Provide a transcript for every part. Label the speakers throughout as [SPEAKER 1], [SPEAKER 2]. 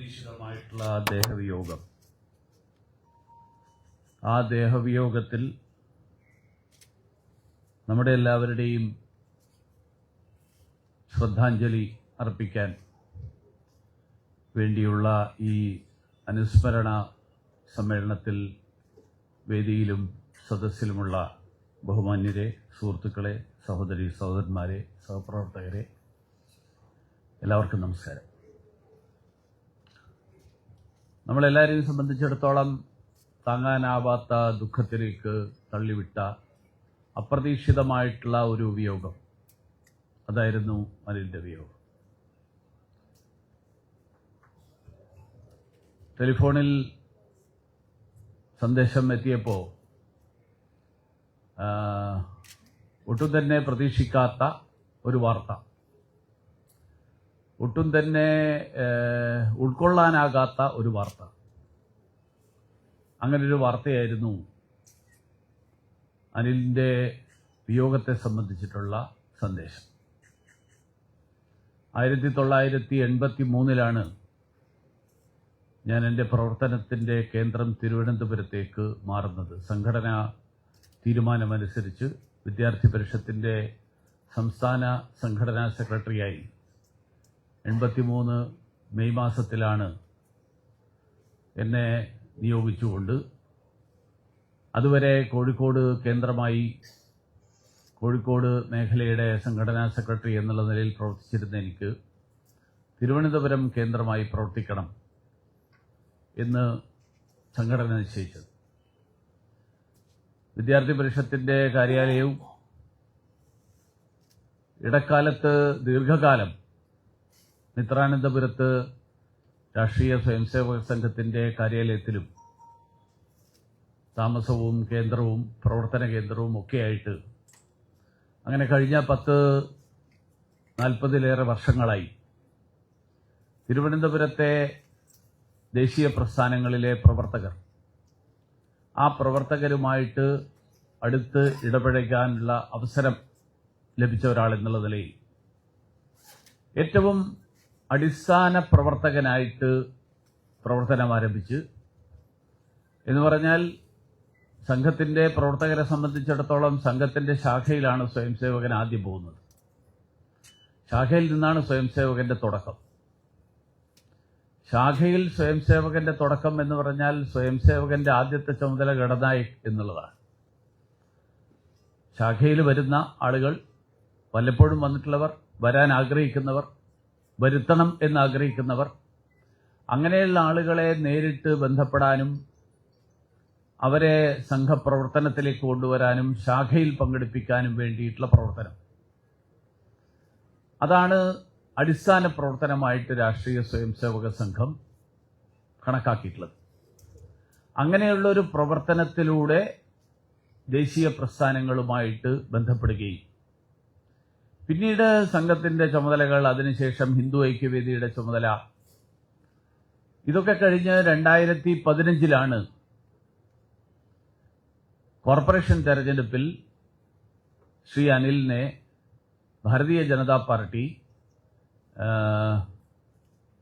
[SPEAKER 1] അപ്രതീക്ഷിതമായിട്ടുള്ള ദേഹവിയോഗം. ആ ദേഹവിയോഗത്തിൽ നമ്മുടെ എല്ലാവരുടെയും ശ്രദ്ധാഞ്ജലി അർപ്പിക്കാൻ വേണ്ടിയുള്ള ഈ അനുസ്മരണ സമ്മേളനത്തിൽ വേദിയിലും സദസ്സിലുമുള്ള ബഹുമാന്യരെ, സുഹൃത്തുക്കളെ, സഹോദരി സഹോദരന്മാരെ, സഹപ്രവർത്തകരെ, എല്ലാവർക്കും നമസ്കാരം. നമ്മളെല്ലാവരെയും സംബന്ധിച്ചിടത്തോളം താങ്ങാനാവാത്ത ദുഃഖത്തിലേക്ക് തള്ളിവിട്ട അപ്രതീക്ഷിതമായിട്ടുള്ള ഒരു വിയോഗം, അതായിരുന്നു അനിലിൻ്റെ വിയോഗം. ടെലിഫോണിൽ സന്ദേശം എത്തിയപ്പോൾ ഒട്ടും തന്നെ പ്രതീക്ഷിക്കാത്ത ഒരു വാർത്ത, ഒട്ടും തന്നെ ഉൾക്കൊള്ളാനാകാത്ത ഒരു വാർത്ത. അങ്ങനൊരു വാർത്തയായിരുന്നു അനിലിൻ്റെ വിയോഗത്തെ സംബന്ധിച്ചിട്ടുള്ള സന്ദേശം. 1983 ഞാൻ എൻ്റെ പ്രവർത്തനത്തിൻ്റെ കേന്ദ്രം തിരുവനന്തപുരത്തേക്ക് മാറുന്നത്. സംഘടനാ തീരുമാനമനുസരിച്ച് വിദ്യാർത്ഥി പരിഷത്തിൻ്റെ സംസ്ഥാന സംഘടനാ സെക്രട്ടറിയായി 83 മെയ് മാസത്തിലാണ് എന്നെ നിയോഗിച്ചുകൊണ്ട്, അതുവരെ കോഴിക്കോട് കേന്ദ്രമായി കോഴിക്കോട് മേഖലയുടെ സംഘടനാ സെക്രട്ടറി എന്നുള്ള നിലയിൽ പ്രവർത്തിച്ചിരുന്ന എനിക്ക് തിരുവനന്തപുരം കേന്ദ്രമായി പ്രവർത്തിക്കണം എന്ന് സംഘടന നിശ്ചയിച്ചത്. വിദ്യാർത്ഥി പരിഷത്തിൻ്റെ കാര്യാലയവും ഇടക്കാലത്ത് ദീർഘകാലം മിത്രാനന്തപുരത്ത് രാഷ്ട്രീയ സ്വയംസേവക സംഘത്തിൻ്റെ കാര്യാലയത്തിലും താമസവും കേന്ദ്രവും പ്രവർത്തന കേന്ദ്രവും ഒക്കെയായിട്ട് അങ്ങനെ കഴിഞ്ഞ 40-40 വർഷങ്ങളായി തിരുവനന്തപുരത്തെ ദേശീയ പ്രസ്ഥാനങ്ങളിലെ പ്രവർത്തകർ, ആ പ്രവർത്തകരുമായിട്ട് അടുത്ത് ഇടപഴകാനുള്ള അവസരം ലഭിച്ച ഒരാളെന്നുള്ള നിലയിൽ ഏറ്റവും അടിസ്ഥാന പ്രവർത്തകനായിട്ട് പ്രവർത്തനം ആരംഭിച്ച്, എന്ന് പറഞ്ഞാൽ സംഘത്തിൻ്റെ പ്രവർത്തകരെ സംബന്ധിച്ചിടത്തോളം സംഘത്തിൻ്റെ ശാഖയിലാണ് സ്വയംസേവകൻ ആദ്യം പോകുന്നത്. ശാഖയിൽ നിന്നാണ് സ്വയംസേവകന്റെ തുടക്കം. ശാഖയിൽ സ്വയംസേവകന്റെ തുടക്കം എന്ന് പറഞ്ഞാൽ സ്വയംസേവകന്റെ ആദ്യത്തെ ചുമതല ഘടനായക് എന്നുള്ളതാണ്. ശാഖയിൽ വരുന്ന ആളുകൾ, വല്ലപ്പോഴും വന്നിട്ടുള്ളവർ, വരാൻ ആഗ്രഹിക്കുന്നവർ, വരുത്തണം എന്നാഗ്രഹിക്കുന്നവർ, അങ്ങനെയുള്ള ആളുകളെ നേരിട്ട് ബന്ധപ്പെടാനും അവരെ സംഘപ്രവർത്തനത്തിലേക്ക് കൊണ്ടുവരാനും ശാഖയിൽ പങ്കെടുപ്പിക്കാനും വേണ്ടിയിട്ടുള്ള പ്രവർത്തനം, അതാണ് അടിസ്ഥാന പ്രവർത്തനമായിട്ട് രാഷ്ട്രീയ സ്വയംസേവക സംഘം കണക്കാക്കിയിട്ടുള്ളത്. അങ്ങനെയുള്ളൊരു പ്രവർത്തനത്തിലൂടെ ദേശീയ പ്രസ്ഥാനങ്ങളുമായിട്ട് ബന്ധപ്പെടുകയും പിന്നീട് സംഘത്തിന്റെ ചുമതലകൾ, അതിനുശേഷം ഹിന്ദു ഐക്യവേദിയുടെ ചുമതല, ഇതൊക്കെ കഴിഞ്ഞ് 2015 കോർപ്പറേഷൻ തെരഞ്ഞെടുപ്പിൽ ശ്രീ അനിലിനെ ഭാരതീയ ജനതാ പാർട്ടി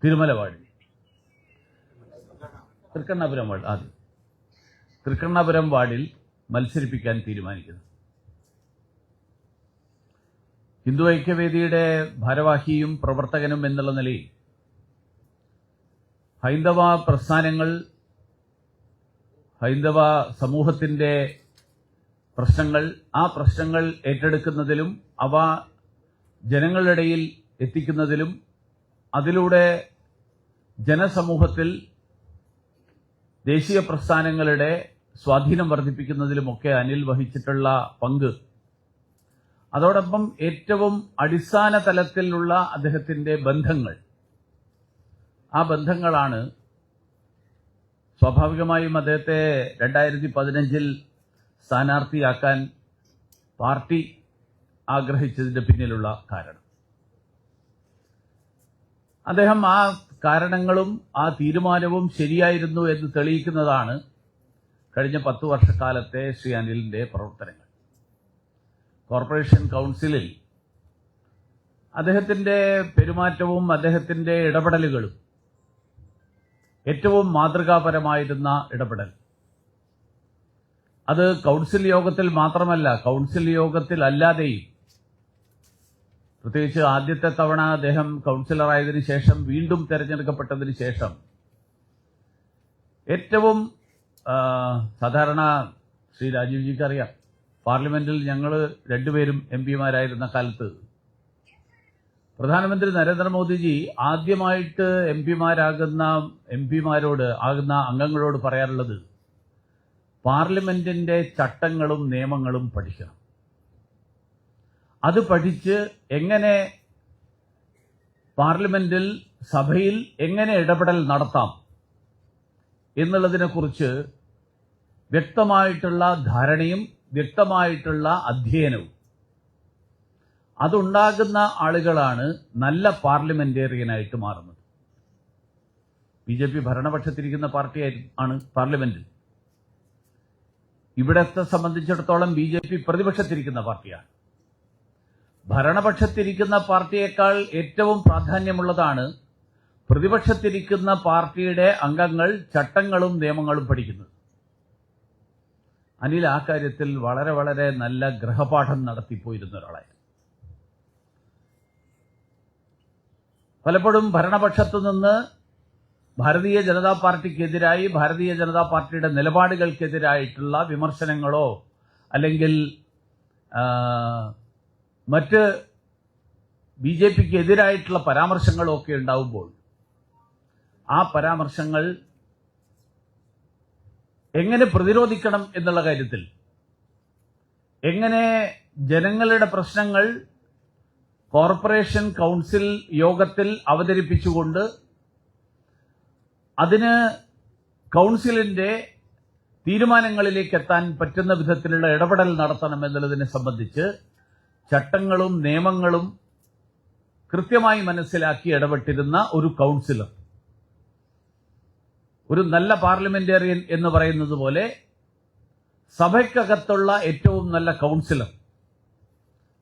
[SPEAKER 1] തിരുമല വാർഡിൽ, തൃക്കണ്ണാപുരം വാർഡിൽ മത്സരിപ്പിക്കാൻ തീരുമാനിക്കുന്നു. ഹിന്ദു ഐക്യവേദിയുടെ ഭാരവാഹിയും പ്രവർത്തകനും എന്നുള്ള നിലയിൽ ഹൈന്ദവ പ്രസ്ഥാനങ്ങൾ, ഹൈന്ദവ സമൂഹത്തിന്റെ പ്രശ്നങ്ങൾ, ആ പ്രശ്നങ്ങൾ ഏറ്റെടുക്കുന്നതിലും അവ ജനങ്ങളിടയിൽ എത്തിക്കുന്നതിലും അതിലൂടെ ജനസമൂഹത്തിൽ ദേശീയ പ്രസ്ഥാനങ്ങളുടെ സ്വാധീനം വർദ്ധിപ്പിക്കുന്നതിലുമൊക്കെ അനിൽ വഹിച്ചിട്ടുള്ള പങ്ക്, അതോടൊപ്പം ഏറ്റവും അടിസ്ഥാന തലത്തിലുള്ള അദ്ദേഹത്തിന്റെ ബന്ധങ്ങൾ, ആ ബന്ധങ്ങളാണ് സ്വാഭാവികമായും അദ്ദേഹത്തെ 2015 സ്ഥാനാർത്ഥിയാക്കാൻ പാർട്ടി ആഗ്രഹിച്ചതിന്റെ പിന്നിലുള്ള കാരണം. അദ്ദേഹം ആ കാരണങ്ങളും ആ തീരുമാനവും ശരിയായിരുന്നു എന്ന് തെളിയിക്കുന്നതാണ് കഴിഞ്ഞ 10 വർഷക്കാലത്തെ ശ്രീ അനിലിന്റെ പ്രവർത്തനങ്ങൾ. കോർപ്പറേഷൻ കൗൺസിലിൽ അദ്ദേഹത്തിന്റെ പെരുമാറ്റവും അദ്ദേഹത്തിന്റെ ഇടപെടലുകളും ഏറ്റവും മാതൃകാപരമായിരുന്ന ഇടപെടൽ. അത് കൗൺസിൽ യോഗത്തിൽ മാത്രമല്ല, കൗൺസിൽ യോഗത്തിൽ അല്ലാതെയും, പ്രത്യേകിച്ച് ആദ്യത്തെ തവണ അദ്ദേഹം കൗൺസിലറായതിനു ശേഷം വീണ്ടും തെരഞ്ഞെടുക്കപ്പെട്ടതിന് ശേഷം ഏറ്റവും സാധാരണ ശ്രീ രാജീവ്ജിക്ക് അറിയാം, പാർലമെന്റിൽ ഞങ്ങൾ രണ്ടുപേരും എംപിമാരായിരുന്ന കാലത്ത് പ്രധാനമന്ത്രി നരേന്ദ്രമോദിജി ആദ്യമായിട്ട് എംപിമാരോട് അംഗങ്ങളോട് പറയാറുള്ളത് പാർലമെന്റിന്റെ ചട്ടങ്ങളും നിയമങ്ങളും പഠിക്കണം. അത് പഠിച്ച് എങ്ങനെ പാർലമെന്റിൽ സഭയിൽ എങ്ങനെ ഇടപെടൽ നടത്താം എന്നുള്ളതിനെക്കുറിച്ച് വ്യക്തമായിട്ടുള്ള ധാരണയും വ്യക്തമായിട്ടുള്ള അധ്യയനവും അതുണ്ടാകുന്ന ആളുകളാണ് നല്ല പാർലമെന്റേറിയനായിട്ട് മാറുന്നത്. ബിജെപി ഭരണപക്ഷത്തിരിക്കുന്ന ആണ് പാർലമെന്റിൽ. ഇവിടത്തെ സംബന്ധിച്ചിടത്തോളം ബിജെപി പ്രതിപക്ഷത്തിരിക്കുന്ന പാർട്ടിയാണ്. ഭരണപക്ഷത്തിരിക്കുന്ന പാർട്ടിയേക്കാൾ ഏറ്റവും പ്രാധാന്യമുള്ളതാണ് പ്രതിപക്ഷത്തിരിക്കുന്ന പാർട്ടിയുടെ അംഗങ്ങൾ ചട്ടങ്ങളും നിയമങ്ങളും പഠിക്കുന്നത്. അനിൽ ആ കാര്യത്തിൽ വളരെ വളരെ നല്ല ഗൃഹപാഠം നടത്തിപ്പോയിരുന്ന ഒരാളായിരുന്നു. പലപ്പോഴും ഭരണപക്ഷത്തു നിന്ന് ഭാരതീയ ജനതാ പാർട്ടിക്കെതിരായി ഭാരതീയ ജനതാ പാർട്ടിയുടെ നിലപാടുകൾക്കെതിരായിട്ടുള്ള വിമർശനങ്ങളോ അല്ലെങ്കിൽ മറ്റ് ബിജെപിക്ക് എതിരായിട്ടുള്ള പരാമർശങ്ങളോ ഒക്കെ ഉണ്ടാവുമ്പോൾ ആ പരാമർശങ്ങൾ എങ്ങനെ പ്രതിരോധിക്കണം എന്നുള്ള കാര്യത്തിൽ, എങ്ങനെ ജനങ്ങളുടെ പ്രശ്നങ്ങൾ കോർപ്പറേഷൻ കൗൺസിൽ യോഗത്തിൽ അവതരിപ്പിച്ചുകൊണ്ട് അതിന് കൗൺസിലിന്റെ തീരുമാനങ്ങളിലേക്ക് എത്താൻ പറ്റുന്ന വിധത്തിലുള്ള ഇടപെടൽ നടത്തണം എന്നുള്ളതിനെ സംബന്ധിച്ച് ചട്ടങ്ങളും നിയമങ്ങളും കൃത്യമായി മനസ്സിലാക്കി ഇടപെട്ടിരുന്ന ഒരു കൗൺസിലർ, ഒരു നല്ല പാർലമെന്റേറിയൻ എന്ന് പറയുന്നത് പോലെ സഭയ്ക്കകത്തുള്ള ഏറ്റവും നല്ല കൗൺസിലർ,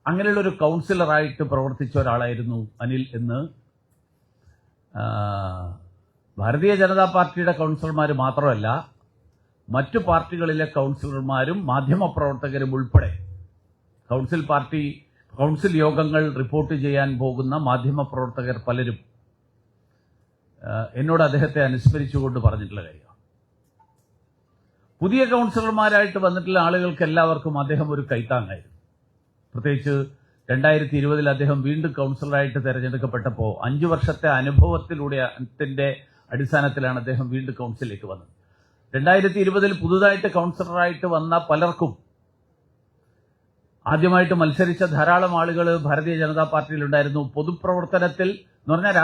[SPEAKER 1] അങ്ങനെയുള്ള ഒരു കൗൺസിലറായിട്ട് പ്രവർത്തിച്ച ഒരാളായിരുന്നു അനിൽ എന്ന് ഭാരതീയ ജനതാ പാർട്ടിയുടെ കൗൺസിലർമാർ മാത്രമല്ല, മറ്റു പാർട്ടികളിലെ കൗൺസിലർമാരും മാധ്യമപ്രവർത്തകരും ഉൾപ്പെടെ കൗൺസിൽ യോഗങ്ങൾ റിപ്പോർട്ട് ചെയ്യാൻ പോകുന്ന മാധ്യമപ്രവർത്തകർ പലരും എന്നോട് അദ്ദേഹത്തെ അനുസ്മരിച്ചുകൊണ്ട് പറഞ്ഞിട്ടുള്ള കാര്യമാണ്. പുതിയ കൗൺസിലർമാരായിട്ട് വന്നിട്ടുള്ള ആളുകൾക്ക് എല്ലാവർക്കും അദ്ദേഹം ഒരു കൈത്താങ്ങായിരുന്നു. പ്രത്യേകിച്ച് 2020 അദ്ദേഹം വീണ്ടും കൗൺസിലറായിട്ട് തെരഞ്ഞെടുക്കപ്പെട്ടപ്പോൾ 5 വർഷത്തെ അനുഭവത്തിന്റെ അടിസ്ഥാനത്തിലാണ് അദ്ദേഹം വീണ്ടും കൗൺസിലിലേക്ക് വന്നത്. 2020 പുതുതായിട്ട് കൗൺസിലറായിട്ട് വന്ന പലർക്കും, ആദ്യമായിട്ട് മത്സരിച്ച ധാരാളം ആളുകൾ ഭാരതീയ ജനതാ പാർട്ടിയിലുണ്ടായിരുന്നു. പൊതുപ്രവർത്തനത്തിൽ എന്ന് പറഞ്ഞാൽ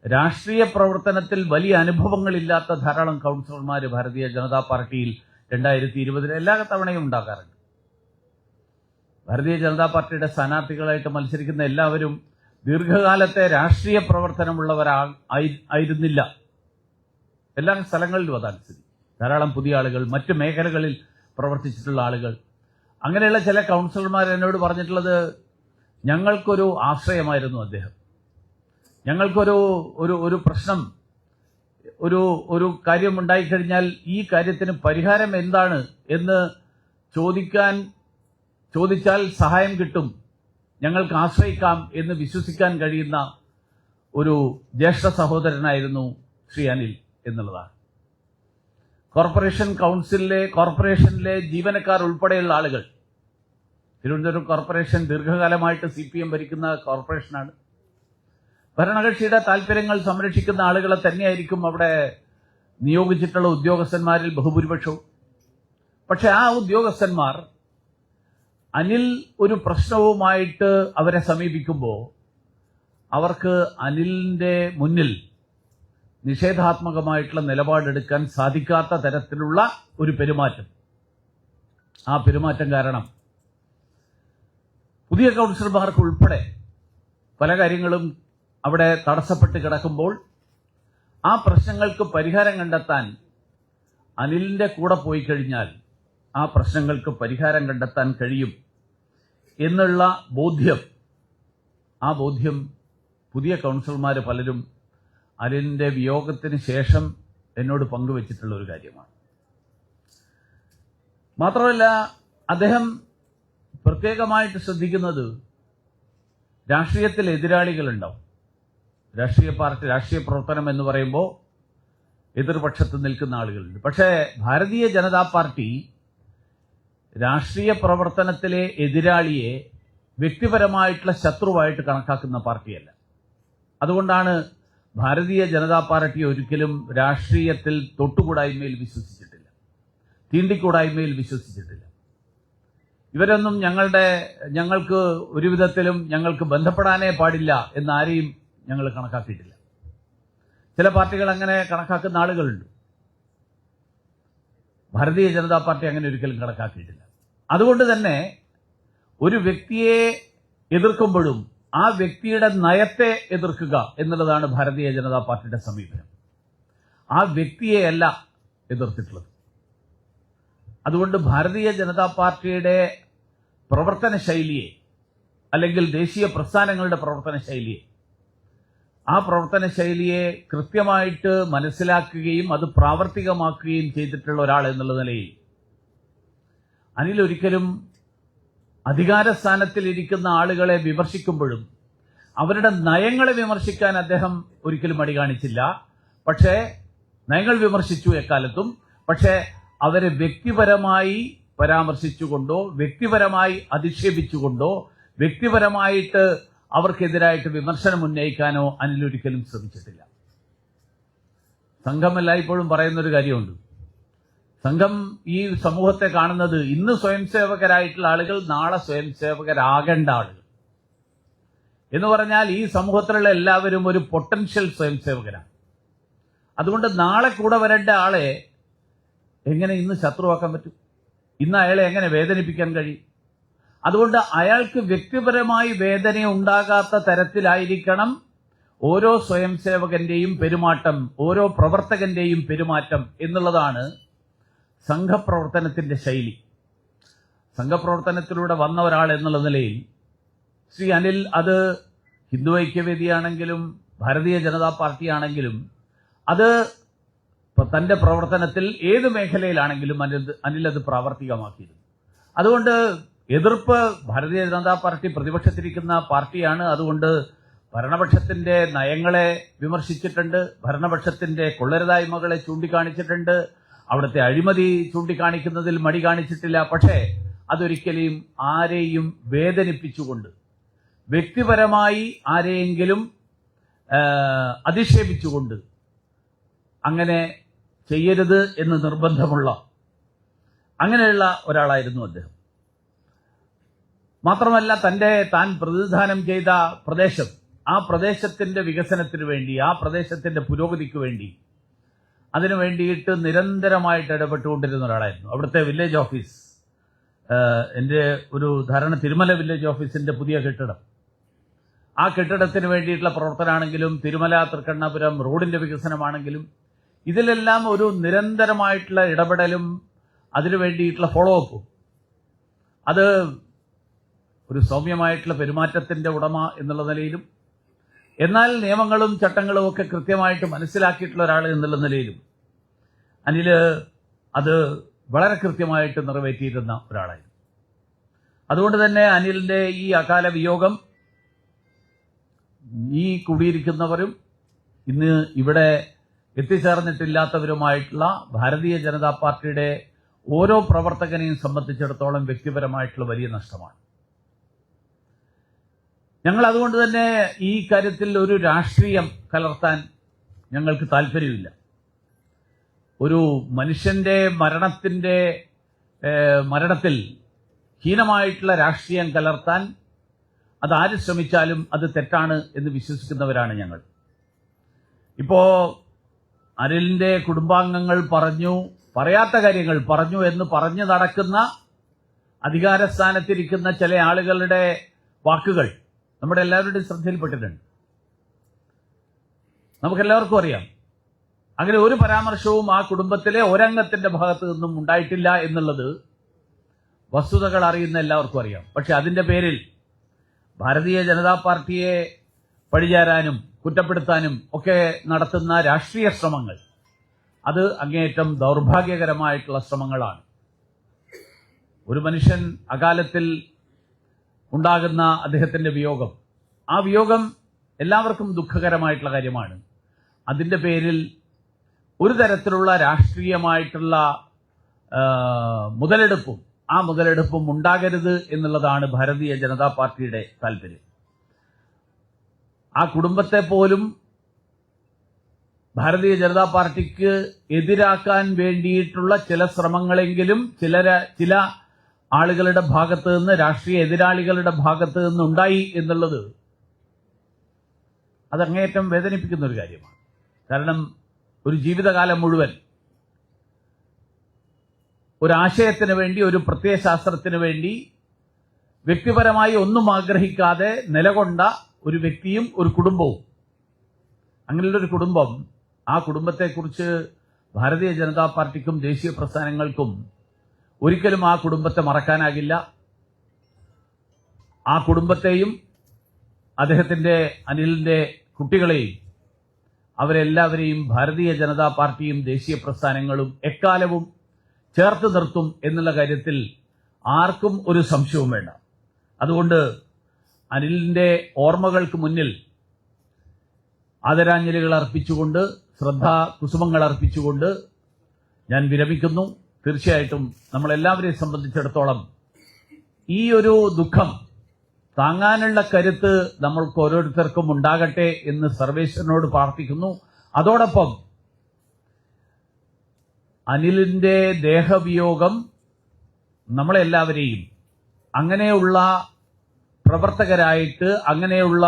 [SPEAKER 1] രാഷ്ട്രീയ പ്രവർത്തനത്തിൽ വലിയ അനുഭവങ്ങളില്ലാത്ത ധാരാളം കൗൺസിലർമാർ ഭാരതീയ ജനതാ പാർട്ടിയിൽ 2020 എല്ലാ തവണയും ഉണ്ടാകാറുണ്ട്. ഭാരതീയ ജനതാ പാർട്ടിയുടെ സ്ഥാനാർത്ഥികളായിട്ട് മത്സരിക്കുന്ന എല്ലാവരും ദീർഘകാലത്തെ രാഷ്ട്രീയ പ്രവർത്തനമുള്ളവരായിരുന്നില്ല. എല്ലാ സ്ഥലങ്ങളിലും അതനുസരിച്ച് ധാരാളം പുതിയ ആളുകൾ, മറ്റു മേഖലകളിൽ പ്രവർത്തിച്ചിട്ടുള്ള ആളുകൾ, അങ്ങനെയുള്ള ചില കൗൺസിലർമാർ എന്നോട് പറഞ്ഞിട്ടുള്ളത്, ഞങ്ങൾക്കൊരു ആശ്രയമായിരുന്നു അദ്ദേഹം. ഞങ്ങൾക്കൊരു ഒരു പ്രശ്നം, ഒരു കാര്യം ഉണ്ടായിക്കഴിഞ്ഞാൽ ഈ കാര്യത്തിന് പരിഹാരം എന്താണ് എന്ന് ചോദിച്ചാൽ സഹായം കിട്ടും, ഞങ്ങൾക്ക് ആശ്രയിക്കാം എന്ന് വിശ്വസിക്കാൻ കഴിയുന്ന ഒരു ജ്യേഷ്ഠ സഹോദരനായിരുന്നു ശ്രീ അനിൽ എന്നുള്ളതാണ്. കോർപ്പറേഷനിലെ ജീവനക്കാർ ഉൾപ്പെടെയുള്ള ആളുകൾ, തിരുവനന്തപുരം കോർപ്പറേഷൻ ദീർഘകാലമായിട്ട് CPM ഭരിക്കുന്ന കോർപ്പറേഷനാണ്. ഭരണകക്ഷിയുടെ താല്പര്യങ്ങൾ സംരക്ഷിക്കുന്ന ആളുകളെ തന്നെയായിരിക്കും അവിടെ നിയോഗിച്ചിട്ടുള്ള ഉദ്യോഗസ്ഥന്മാരിൽ ബഹുഭൂരിപക്ഷവും. പക്ഷെ ആ ഉദ്യോഗസ്ഥന്മാർ അനിൽ ഒരു പ്രശ്നവുമായിട്ട് അവരെ സമീപിക്കുമ്പോൾ അവർക്ക് അനിലിന്റെ മുന്നിൽ നിഷേധാത്മകമായിട്ടുള്ള നിലപാടെടുക്കാൻ സാധിക്കാത്ത തരത്തിലുള്ള ഒരു പെരുമാറ്റം. ആ പെരുമാറ്റം കാരണം പുതിയ കൗൺസിലർമാർക്ക് ഉൾപ്പെടെ പല കാര്യങ്ങളും അവിടെ തടസ്സപ്പെട്ട് കിടക്കുമ്പോൾ ആ പ്രശ്നങ്ങൾക്ക് പരിഹാരം കണ്ടെത്താൻ അനിലിന്റെ കൂടെ പോയി കഴിഞ്ഞാൽ ആ പ്രശ്നങ്ങൾക്ക് പരിഹാരം കണ്ടെത്താൻ കഴിയും എന്നുള്ള ബോധ്യം പുതിയ കൗൺസിലർമാർ പലരും അനിലിന്റെ വിയോഗത്തിന് ശേഷം എന്നോട് പങ്കുവച്ചിട്ടുള്ള ഒരു കാര്യമാണ്. മാത്രമല്ല, അദ്ദേഹം പ്രത്യേകമായിട്ട് ശ്രദ്ധിക്കുന്നത് രാഷ്ട്രീയത്തിൽ എതിരാളികളുണ്ടാവും. രാഷ്ട്രീയ പ്രവർത്തനം എന്ന് പറയുമ്പോൾ എതിർപക്ഷത്ത് നിൽക്കുന്ന ആളുകളുണ്ട്. പക്ഷേ ഭാരതീയ ജനതാ പാർട്ടി രാഷ്ട്രീയ പ്രവർത്തനത്തിലെ എതിരാളിയെ വ്യക്തിപരമായിട്ടുള്ള ശത്രുവായിട്ട് കണക്കാക്കുന്ന പാർട്ടിയല്ല. അതുകൊണ്ടാണ് ഭാരതീയ ജനതാ പാർട്ടി ഒരിക്കലും രാഷ്ട്രീയത്തിൽ തൊട്ടുകൂടായ്മയിൽ വിശ്വസിച്ചിട്ടില്ല, തീണ്ടിക്കൂടായ്മയിൽ വിശ്വസിച്ചിട്ടില്ല. ഇവരൊന്നും ഞങ്ങൾക്ക് ഒരു വിധത്തിലും ഞങ്ങൾക്ക് ബന്ധപ്പെടാനേ പാടില്ല എന്നാരെയും ഞങ്ങൾ കണക്കാക്കിയിട്ടില്ല. ചില പാർട്ടികൾ അങ്ങനെ കണക്കാക്കുന്ന ആളുകളുണ്ട്. ഭാരതീയ ജനതാ പാർട്ടി അങ്ങനെ ഒരിക്കലും കണക്കാക്കിയിട്ടില്ല. അതുകൊണ്ട് തന്നെ ഒരു വ്യക്തിയെ എതിർക്കുമ്പോഴും ആ വ്യക്തിയുടെ നയത്തെ എതിർക്കുക എന്നുള്ളതാണ് ഭാരതീയ ജനതാ പാർട്ടിയുടെ സമീപനം. ആ വ്യക്തിയെയല്ല എതിർത്തിട്ടുള്ളത്. അതുകൊണ്ട് ഭാരതീയ ജനതാ പാർട്ടിയുടെ പ്രവർത്തന ശൈലിയെ, അല്ലെങ്കിൽ ദേശീയ പ്രസ്ഥാനങ്ങളുടെ പ്രവർത്തന ശൈലിയെ, ആ പ്രവർത്തന ശൈലിയെ കൃത്യമായിട്ട് മനസ്സിലാക്കുകയും അത് പ്രാവർത്തികമാക്കുകയും ചെയ്തിട്ടുള്ള ഒരാൾ എന്നുള്ള നിലയിൽ അനിൽ ഒരിക്കലും അധികാരസ്ഥാനത്തിലിരിക്കുന്ന ആളുകളെ വിമർശിക്കുമ്പോഴും അവരുടെ നയങ്ങളെ വിമർശിക്കാൻ അദ്ദേഹം ഒരിക്കലും മടി കാണിച്ചില്ല. പക്ഷേ നയങ്ങൾ വിമർശിച്ചു എക്കാലത്തും. പക്ഷേ അവരെ വ്യക്തിപരമായി പരാമർശിച്ചുകൊണ്ടോ വ്യക്തിപരമായി അധിക്ഷേപിച്ചുകൊണ്ടോ വ്യക്തിപരമായിട്ട് അവർക്കെതിരായിട്ട് വിമർശനം ഉന്നയിക്കാനോ അനിൽ ഒരിക്കലും ശ്രമിച്ചിട്ടില്ല. സംഘം എല്ലായ്പ്പോഴും പറയുന്നൊരു കാര്യമുണ്ട്. സംഘം ഈ സമൂഹത്തെ കാണുന്നത് ഇന്ന് സ്വയം സേവകരായിട്ടുള്ള ആളുകൾ നാളെ സ്വയം സേവകരാകേണ്ട ആളുകൾ എന്ന് പറഞ്ഞാൽ ഈ സമൂഹത്തിലുള്ള എല്ലാവരും ഒരു പൊട്ടൻഷ്യൽ സ്വയം സേവകരാണ്. അതുകൊണ്ട് നാളെ കൂടെ വരേണ്ട ആളെ എങ്ങനെ ഇന്ന് ശത്രുവാക്കാൻ പറ്റും? ഇന്ന് അയാളെ എങ്ങനെ വേദനിപ്പിക്കാൻ കഴിയും? അതുകൊണ്ട് അയാൾക്ക് വ്യക്തിപരമായി വേദന ഉണ്ടാകാത്ത തരത്തിലായിരിക്കണം ഓരോ സ്വയം സേവകന്റെയും പെരുമാറ്റം, ഓരോ പ്രവർത്തകന്റെയും പെരുമാറ്റം എന്നുള്ളതാണ് സംഘപ്രവർത്തനത്തിന്റെ ശൈലി. സംഘപ്രവർത്തനത്തിലൂടെ വന്ന ഒരാൾ എന്നുള്ള നിലയിൽ ശ്രീ അനിൽ, അത് ഹിന്ദു ഐക്യവേദിയാണെങ്കിലും ഭാരതീയ ജനതാ പാർട്ടിയാണെങ്കിലും, അത് തന്റെ പ്രവർത്തനത്തിൽ ഏത് മേഖലയിലാണെങ്കിലും അനിൽ അത് പ്രാവർത്തികമാക്കിയിരുന്നു. അതുകൊണ്ട് എതിർപ്പ്, ഭാരതീയ ജനതാ പാർട്ടി പ്രതിപക്ഷത്തിരിക്കുന്ന പാർട്ടിയാണ്. അതുകൊണ്ട് ഭരണപക്ഷത്തിന്റെ നയങ്ങളെ വിമർശിച്ചിട്ടുണ്ട്, ഭരണപക്ഷത്തിന്റെ കൊള്ളരുതായ്മകളെ ചൂണ്ടിക്കാണിച്ചിട്ടുണ്ട്, അവിടുത്തെ അഴിമതി ചൂണ്ടിക്കാണിക്കുന്നതിൽ മടി കാണിച്ചിട്ടില്ല. പക്ഷേ അതൊരിക്കലും ആരെയും വേദനിപ്പിച്ചുകൊണ്ട്, വ്യക്തിപരമായി ആരെയെങ്കിലും അധിക്ഷേപിച്ചുകൊണ്ട് അങ്ങനെ ചെയ്യരുത് എന്ന് നിർബന്ധമുള്ള അങ്ങനെയുള്ള ഒരാളായിരുന്നു അദ്ദേഹം. മാത്രമല്ല, താൻ പ്രതിനിധാനം ചെയ്ത പ്രദേശം, ആ പ്രദേശത്തിന്റെ വികസനത്തിന് വേണ്ടി, ആ പ്രദേശത്തിന്റെ പുരോഗതിക്ക് വേണ്ടി, അതിനു വേണ്ടിയിട്ട് നിരന്തരമായിട്ട് ഇടപെട്ടുകൊണ്ടിരുന്ന ഒരാളായിരുന്നു. അവിടുത്തെ വില്ലേജ് ഓഫീസ്, എൻ്റെ ഒരു ധാരണ തിരുമല വില്ലേജ് ഓഫീസിന്റെ പുതിയ കെട്ടിടം, ആ കെട്ടിടത്തിന് വേണ്ടിയിട്ടുള്ള പ്രവർത്തനമാണെങ്കിലും തിരുമല തൃക്കണ്ണപുരം റോഡിന്റെ വികസനമാണെങ്കിലും ഇതിലെല്ലാം ഒരു നിരന്തരമായിട്ടുള്ള ഇടപെടലും അതിനു വേണ്ടിയിട്ടുള്ള ഫോളോ അപ്പും, അത് ഒരു സൗമ്യമായിട്ടുള്ള പെരുമാറ്റത്തിന്റെ ഉടമ എന്നുള്ള നിലയിലും, എന്നാൽ നിയമങ്ങളും ചട്ടങ്ങളും ഒക്കെ കൃത്യമായിട്ട് മനസ്സിലാക്കിയിട്ടുള്ള ഒരാൾ എന്നുള്ള നിലയിലും അനില് അത് വളരെ കൃത്യമായിട്ട് നിറവേറ്റിയിരുന്ന ഒരാളായിരുന്നു. അതുകൊണ്ട് തന്നെ അനിലിന്റെ ഈ അകാല വിയോഗം ഈ കൂടിയിരിക്കുന്നവരും ഇന്ന് ഇവിടെ എത്തിച്ചേർന്നിട്ടില്ലാത്തവരുമായിട്ടുള്ള ഭാരതീയ ജനതാ പാർട്ടിയുടെ ഓരോ പ്രവർത്തകനെയും സംബന്ധിച്ചിടത്തോളം വ്യക്തിപരമായിട്ടുള്ള വലിയ നഷ്ടമാണ്. ഞങ്ങൾ അതുകൊണ്ട് തന്നെ ഈ കാര്യത്തിൽ ഒരു രാഷ്ട്രീയം കലർത്താൻ ഞങ്ങൾക്ക് താല്പര്യമില്ല. ഒരു മനുഷ്യന്റെ മരണത്തിൽ ഹീനമായിട്ടുള്ള രാഷ്ട്രീയം കലർത്താൻ അതാര് ശ്രമിച്ചാലും അത് തെറ്റാണ് എന്ന് വിശ്വസിക്കുന്നവരാണ് ഞങ്ങൾ. ഇപ്പോ അനിലിന്റെ കുടുംബാംഗങ്ങൾ പറയാത്ത കാര്യങ്ങൾ പറഞ്ഞു എന്ന് പറഞ്ഞു നടക്കുന്ന അധികാരസ്ഥാനത്തിരിക്കുന്ന ചില ആളുകളുടെ വാക്കുകൾ നമ്മുടെ എല്ലാവരുടെയും ശ്രദ്ധയിൽപ്പെട്ടിട്ടുണ്ട്. നമുക്കെല്ലാവർക്കും അറിയാം, അങ്ങനെ ഒരു പരാമർശവും ആ കുടുംബത്തിലെ ഒരംഗത്തിന്റെ ഭാഗത്തു നിന്നും ഉണ്ടായിട്ടില്ല എന്നുള്ളത് വസ്തുതകൾ അറിയുന്ന എല്ലാവർക്കും അറിയാം. പക്ഷെ അതിന്റെ പേരിൽ ഭാരതീയ ജനതാ പാർട്ടിയെ പഴിചാരാനും കുറ്റപ്പെടുത്താനും ഒക്കെ നടത്തുന്ന രാഷ്ട്രീയ ശ്രമങ്ങൾ അത് അങ്ങേയറ്റം ദൗർഭാഗ്യകരമായിട്ടുള്ള ശ്രമങ്ങളാണ്. ഒരു മനുഷ്യൻ അകാലത്തിൽ ഉണ്ടാകുന്ന അദ്ദേഹത്തിന്റെ വിയോഗം, ആ വിയോഗം എല്ലാവർക്കും ദുഃഖകരമായിട്ടുള്ള കാര്യമാണ്. അതിന്റെ പേരിൽ ഒരു തരത്തിലുള്ള രാഷ്ട്രീയമായിട്ടുള്ള മുതലെടുപ്പും ആ മുതലെടുപ്പും ഉണ്ടാകരുത് എന്നുള്ളതാണ് ഭാരതീയ ജനതാ പാർട്ടിയുടെ താല്പര്യം. ആ കുടുംബത്തെ പോലും ഭാരതീയ ജനതാ പാർട്ടിക്ക് എതിരാക്കാൻ വേണ്ടിയിട്ടുള്ള ചില ശ്രമങ്ങളെങ്കിലും ചില ആളുകളുടെ ഭാഗത്ത് നിന്ന്, രാഷ്ട്രീയ എതിരാളികളുടെ ഭാഗത്ത് നിന്ന് ഉണ്ടായി എന്നുള്ളത് അതങ്ങേയറ്റം വേദനിപ്പിക്കുന്ന ഒരു കാര്യമാണ്. കാരണം ഒരു ജീവിതകാലം മുഴുവൻ ഒരാശയത്തിന് വേണ്ടി, ഒരു പ്രത്യയശാസ്ത്രത്തിന് വേണ്ടി വ്യക്തിപരമായി ഒന്നും ആഗ്രഹിക്കാതെ നിലകൊണ്ട ഒരു വ്യക്തിയും ഒരു കുടുംബവും, അങ്ങനെയുള്ളൊരു കുടുംബം, ആ കുടുംബത്തെക്കുറിച്ച് ഭാരതീയ ജനതാ പാർട്ടിക്കും ദേശീയ പ്രസ്ഥാനങ്ങൾക്കും ഒരിക്കലും ആ കുടുംബത്തെ മറക്കാനാകില്ല. ആ കുടുംബത്തെയും അദ്ദേഹത്തിന്റെ അനിലിന്റെ കുട്ടികളെയും അവരെല്ലാവരെയും ഭാരതീയ ജനതാ പാർട്ടിയും ദേശീയ പ്രസ്ഥാനങ്ങളും എക്കാലവും ചേർത്ത് നിർത്തും എന്നുള്ള കാര്യത്തിൽ ആർക്കും ഒരു സംശയവും വേണ്ട. അതുകൊണ്ട് അനിലിന്റെ ഓർമ്മകൾക്ക് മുന്നിൽ ആദരാഞ്ജലികൾ അർപ്പിച്ചുകൊണ്ട്, ശ്രദ്ധാകുസുമങ്ങൾ അർപ്പിച്ചുകൊണ്ട് ഞാൻ വിരമിക്കുന്നു. തീർച്ചയായിട്ടും നമ്മളെല്ലാവരെയും സംബന്ധിച്ചിടത്തോളം ഈ ഒരു ദുഃഖം താങ്ങാനുള്ള കരുത്ത് നമ്മൾക്ക് ഓരോരുത്തർക്കും ഉണ്ടാകട്ടെ എന്ന് സർവേശ്വരനോട് പ്രാർത്ഥിക്കുന്നു. അതോടൊപ്പം അനിലിന്റെ ദേഹവിയോഗം നമ്മളെല്ലാവരെയും അങ്ങനെയുള്ള പ്രവർത്തകരായിട്ട്, അങ്ങനെയുള്ള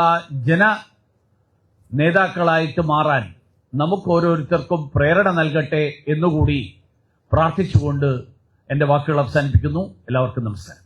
[SPEAKER 1] നേതാക്കളായിട്ട് മാറാൻ നമുക്ക് ഓരോരുത്തർക്കും പ്രേരണ നൽകട്ടെ എന്നുകൂടി പ്രാർത്ഥിച്ചുകൊണ്ട് എന്റെ വാക്കുകൾ അവസാനിപ്പിക്കുന്നു. എല്ലാവർക്കും നമസ്കാരം.